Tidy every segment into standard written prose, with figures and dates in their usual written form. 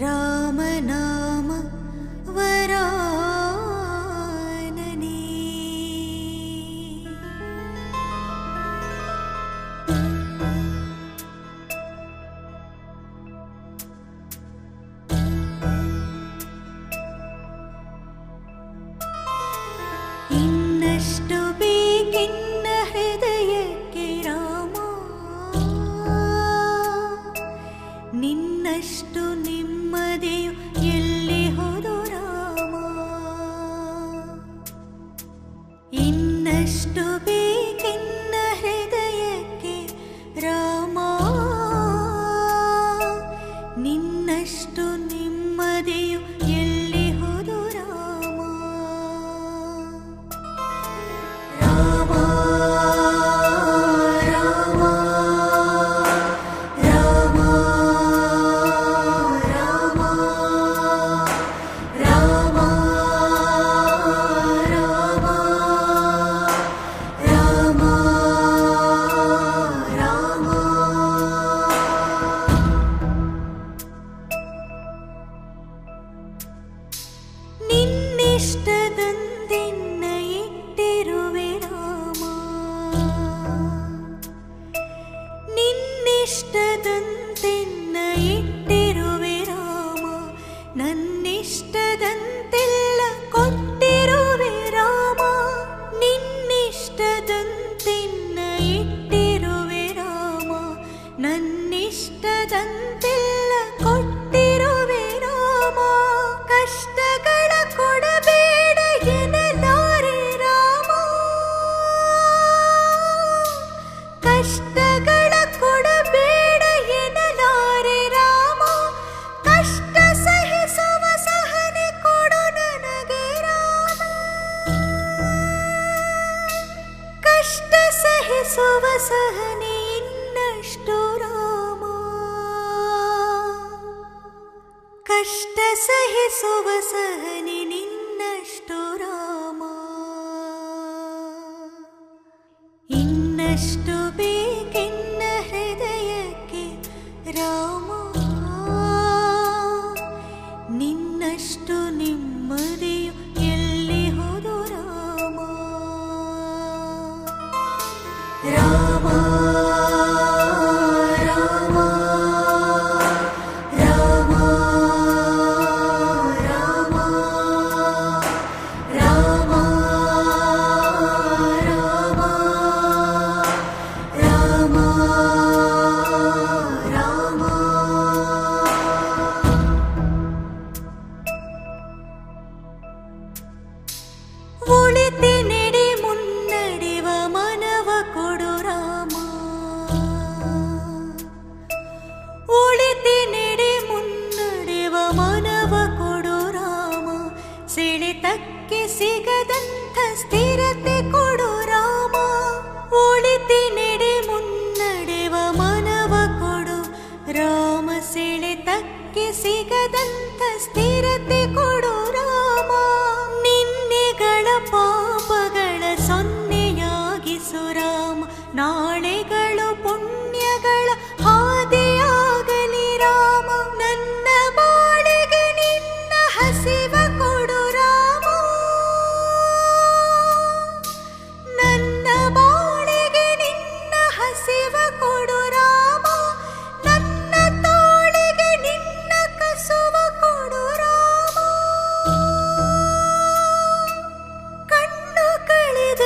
ರಾಮನಾಮ ವರಾನನೆ. ಇನ್ನಷ್ಟು ಬೇಕೆನ್ನ ಹೃದಯಕ್ಕೆ ರಾಮ, ನಿನ್ನಷ್ಟು ನೆಮ್ಮದಿಯು ಎಲ್ಲಿ ಹೋದು ರಾಮ. ಇನ್ನಷ್ಟು ಬೇಕೆನ್ನ ಹೃದಯಕ್ಕೆ ರಾಮ, ನಿನ್ನಷ್ಟು ನೆಮ್ಮದಿಯು ಎಲ್ಲಿ ಹೋದು ರಾಮ. ರಾಮ ರಾಮ ರಾಮ ರಾಮ ರಾಮ ರಾಮ ರಾಮ ರಾಮ. ನಿನ್ನಿಷ್ಟದಂತೆನ್ನ ಇಟ್ಟಿರುವೆ ರಾಮ, ನಿನ್ನಿಷ್ಟದಂತೆನ್ನ ಇಟ್ಟಿರುವೆ ರಾಮ. ನನ್ನಿಷ್ಟದಂತೆಲ್ಲ ಕೊಟ್ಟಿರುವೆ ರಾಮ, ನಿನ್ನಿಷ್ಟದಂತೆನ್ನ ಇಟ್ಟಿರುವೆ ರಾಮ. ನನ್ನಿಷ್ಟದಂತೆಲ್ಲ ಕೊಟ್ಟಿರುವೆ ರಾಮ. ಕಷ್ಟಗಳ ಕೊಡಬೇಡ ಎನ್ನಲಾರೆ ರಾಮ, ಕಷ್ಟಗಳ ಕೊಡಬೇಡ ಎನ್ನಲಾರೆ ರಾಮ. ಕಷ್ಟ ಸಹಿಸುವ ಸಹನೆ ಕೊಡು ನನಗೆ ರಾಮ, ಕಷ್ಟ ಸಹಿಸುವ ಸಹನೆ ಇನ್ನಷ್ಟು ರಾಮ. ಕಷ್ಟ ಸಹಿಸುವ ಸಹನೆ ನಿನ್ನಷ್ಟು ರಾಮ. ಇನ್ನಷ್ಟು ಬೇಕೆನ್ನ ಹೃದಯಕ್ಕೆ ರಾಮ, ನಿನ್ನಷ್ಟು ನೆಮ್ಮದಿಯು ಎಲ್ಲಿ ಹೋದು ರಾಮ. ರಾಮ ರಾಮ ರಾಮ ರಾಮ ರಾಮ ರಾಮ ರಾಮ ರಾಮ. ಉಳಿತಿ ನೆಡೆ ಮುನ್ನಡೆವ ಮನವ ಕೊಡು ರಾಮ, ಉಳಿತಿ ನೆಡೆ ಮುನ್ನಡೆವ ಮನವ ಕೊಡು ರಾಮ. ಸೆಳೆತಕ್ಕೆ ಸಿಗದಂಥ ಸ್ಥಿರತೆ ಕೊಡು ರಾಮ, ಉಳಿತಿ ನೆಡೆ ಮುನ್ನಡೆವ ಮನವ ಕೊಡು ರಾಮ. ಸೆಳೆತಕ್ಕೆ ಸಿಗದಂಥ ಸ್ಥಿರತೆ ಕೊಡು ರಾಮ. ನಿನ್ನೆಗಳ ಪಾಪಗಳ ಸೊನ್ನೆಯಾಗಿಸು ರಾಮ, ನಾಳೆಗಳು ಪುಣ್ಯಗಳ ಹಾದಿಯಾಗಲಿ ರಾಮ. ನನ್ನ ಬಾಳಿಗೆ ನಿನ್ನ ಹಸಿವ ಕೊಡು ರಾಮ, ನನ್ನ ಬಾಳಿಗೆ ನಿನ್ನ ಹಸಿವ ಕೊಡು ರಾಮ. ನನ್ನ ತೋಳಿಗೆ ನಿನ್ನ ಕಸುವ ಕೊಡು ರಾಮ. ಕಣ್ಣು ಕಳೆದರು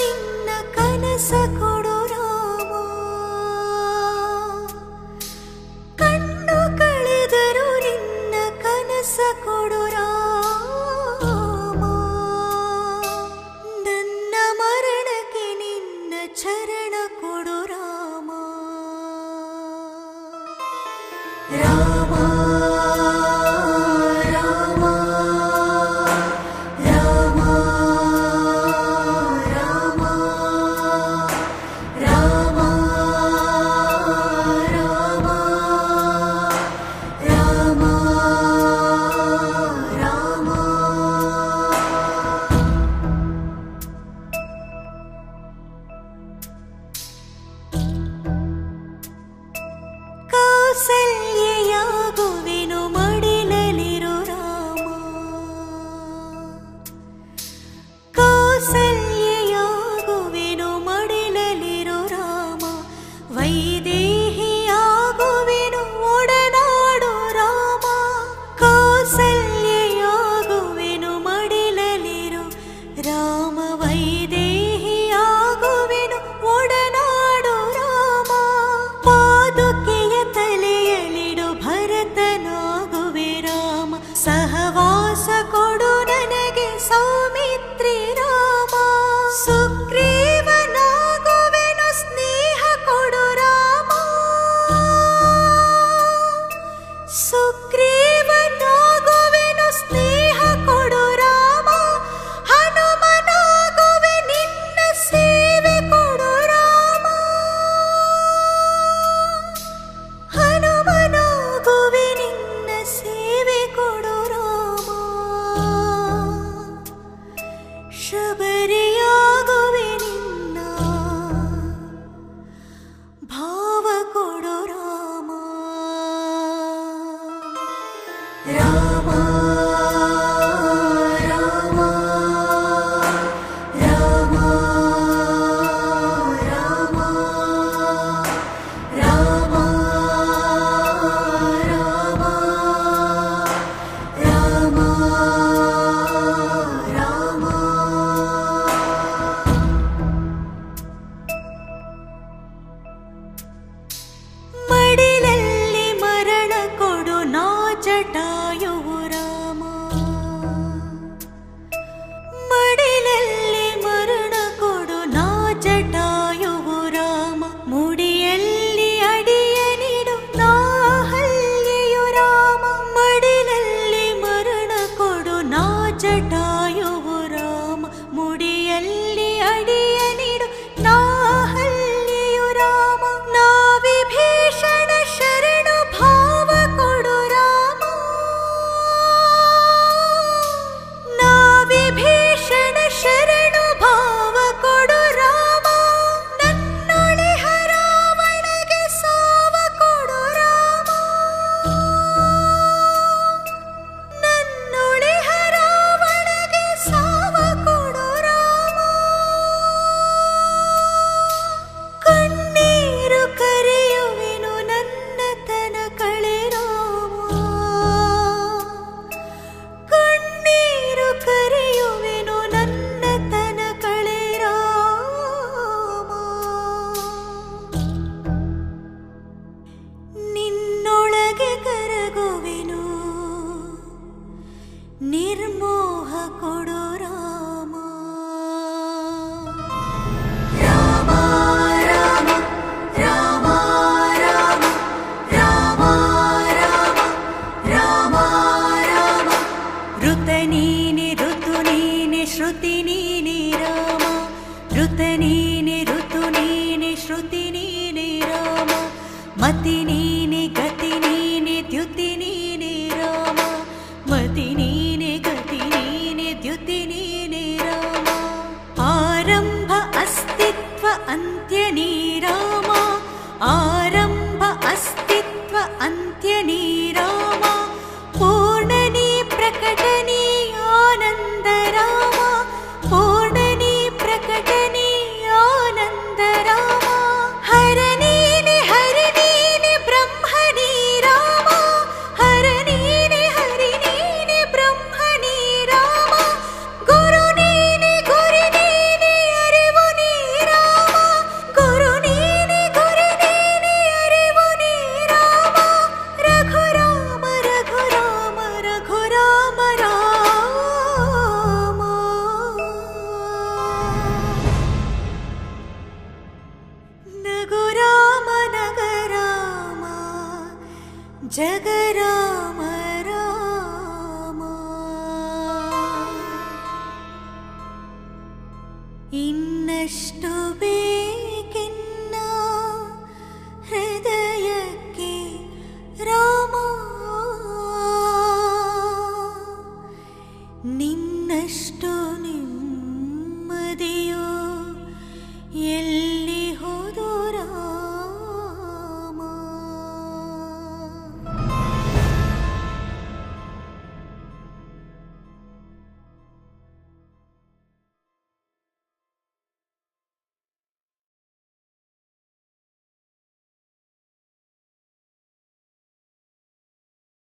ನಿನ್ನ ಕನಸ ಕೊಡು ರಾಮ, ಕಣ್ಣು ಕಳೆದರು ನಿನ್ನ ಕನಸ ಕೊಡು ರಾಮ. ನನ್ನ ಮರಣಕ್ಕೆ ನಿನ್ನ ಚರಣ ಕೊಡು ರಾಮ. ರಾಮ ರಾಮ ರಾಮ ರಾಮ ರಾಮ ರಾಮ ರಾಮ ರಾಮ. ಕೌಸಲ್ಯೆಯಾಗು ರಾಮ ರಾಮ ರಾಮ ರಾಮ ರಾಮ ರಾಮ ರಾಮ ಮಡಿಲಲ್ಲಿ ಮರಣ ಕೊಡು ನಾ ಜಟಾಯುವು ರಾಮ ಮಡಿಲಲ್ಲಿ ಮರಣ ಕೊಡು ನಾ ಜಟಾಯುವು ರಾಮ ಮುಡಿಯಲ್ಲಿ ಅಡಿಯ ನೀಡು ನಾ ಹಲ್ಗೆಯು ರಾಮ ಮಡಿಲಲ್ಲಿ ಮರಣ ಕೊಡು ನಾ ಜಟಾಯುವು ರಾಮ ಮುಡಿಯಲ್ಲಿ ಅಡಿಯ ನೀಡು ನಾ ಹಲ್ಗೆಯು ರಾಮ ನಾ ವಿಭೀಷಣ ಶರಣು ಭಾವ ಕೊಡು ರಾಮ ನಾ ವಿಭೀಷಣ ಶರಣು ಭಾವ ಕೊಡು ರಾಮ ನನ್ನೊಳಿಹ ರಾವಣಗೆ ಸಾವ ಕೊಡು ರಾಮ ನನ್ನೊಳಿಹ ರಾವಣಗೆ ಸಾವ ಕೊಡು ರಾಮ ಕಣ್ಣೀರು ಕರೆಯುವೆನು ನನ್ನ ತನ ಕಳೆ ರಾಮ ಕಣ್ಣೀರು ಕರೆಯುವೆನು ನನ್ನ ತನ ಕಳೆ ರಾಮ ನಿನ್ನೊಳಗೆ ಕರಗುವೆನು ನಿರ್ಮೋಹ ಕೊಡು ರಾಮ ರಾಮ ರಾಮ ರಾಮ ರಾಮ ರಾಮ ರಾಮ ರಾಮ ರಾಮ ಋತ ನೀನೆ ಋತು ನೀನೆ ಶ್ರುತಿ ನೀನೆ ರಾಮ ಋತ ನೀನೆ ಋತು ನೀನೆ ಶ್ರುತಿ ನೀನೆ ರಾಮ ಮತಿ ನೀನೆ ಗತಿ ನೀನೆ ದ್ಯುತಿ ನೀನೆ ರಾಮ ಮತಿ ನೀನೆ ಗತಿ ನೀನೆ ದ್ಯುತಿ ನೀನೆ ರಾಮ ಆರಂಭ ಅಸ್ತಿತ್ವ ಅಂತ್ಯ ನೀ ರಾಮ ಆರಂಭ ಅಸ್ತಿತ್ವ ಅಂತ್ಯ ನೀ ರಾಮ ಪೂರ್ಣ ನೀ ಪ್ರಕಟ ನೀ ಆನಂದ ರಾಮ ಪೂರ್ಣ ನೀ ಪ್ರಕಟ ನೀ ಆನಂದ ರಾಮ ಹರ ನೀನೆ ಬ್ರಹ್ಮ ನೀ ರಾಮ ಹರ ನೀನೆ ಬ್ರಹ್ಮ ನೀ ರಾಮ ಗುರು ನೀನೆ ಅರಿವು ನೀ ರಾಮ ಗುರು ನೀನೆ ಅರಿವು ನೀ ರಾಮ ರಘು ರಾಮ ರಘು ರಾಮ ರಘು ರಾಮ ರಾಮ ನಗು ರಾಮ ನಗ ರಾಮ ಜಗ ರಾಮ